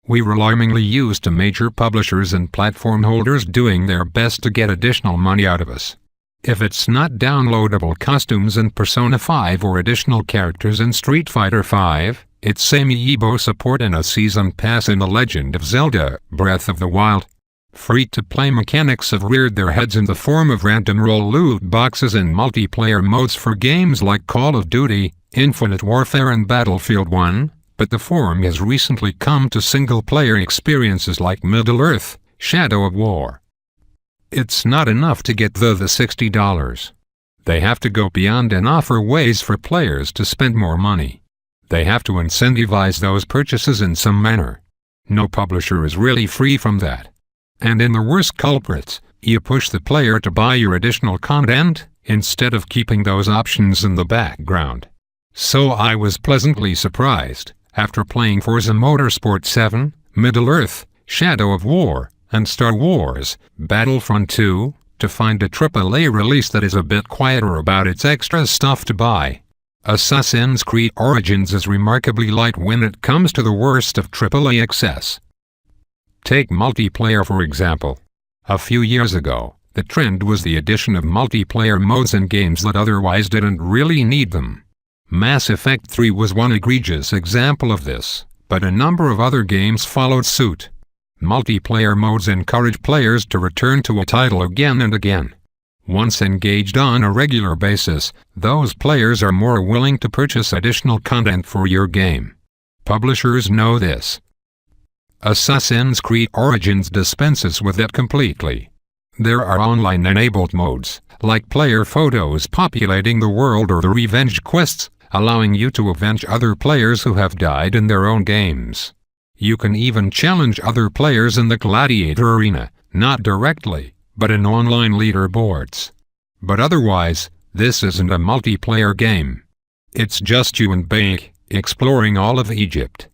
we're alarmingly used to major publishers and platform holders doing their best to get additional money out of us. If it's not downloadable costumes in Persona 5 or additional characters in Street Fighter 5, it's amiibo support and a season pass in The Legend of Zelda: Breath of the Wild. Free-to-play mechanics have reared their heads in the form of random roll loot boxes and multiplayer modes for games like Call of Duty, Infinite Warfare and Battlefield 1, but the form has recently come to single-player experiences like Middle-earth: Shadow of War. It's not enough to get the $60. They have to go beyond and offer ways for players to spend more money. They have to incentivize those purchases in some manner. No publisher is really free from that. And in the worst culprits, you push the player to buy your additional content, instead of keeping those options in the background. So I was pleasantly surprised, after playing Forza Motorsport 7, Middle-earth: Shadow of War, and Star Wars: Battlefront 2, to find a AAA release that is a bit quieter about its extra stuff to buy. Assassin's Creed Origins is remarkably light when it comes to the worst of AAA excess. Take multiplayer for example. A few years ago, the trend was the addition of multiplayer modes in games that otherwise didn't really need them. Mass Effect 3 was one egregious example of this, but a number of other games followed suit. Multiplayer modes encourage players to return to a title again and again. Once engaged on a regular basis, those players are more willing to purchase additional content for your game. Publishers know this. Assassin's Creed Origins dispenses with it completely. There are online-enabled modes, like player photos populating the world or the revenge quests, allowing you to avenge other players who have died in their own games. You can even challenge other players in the gladiator arena, not directly, but in online leaderboards. But otherwise, this isn't a multiplayer game. It's just you and Bake, exploring all of Egypt.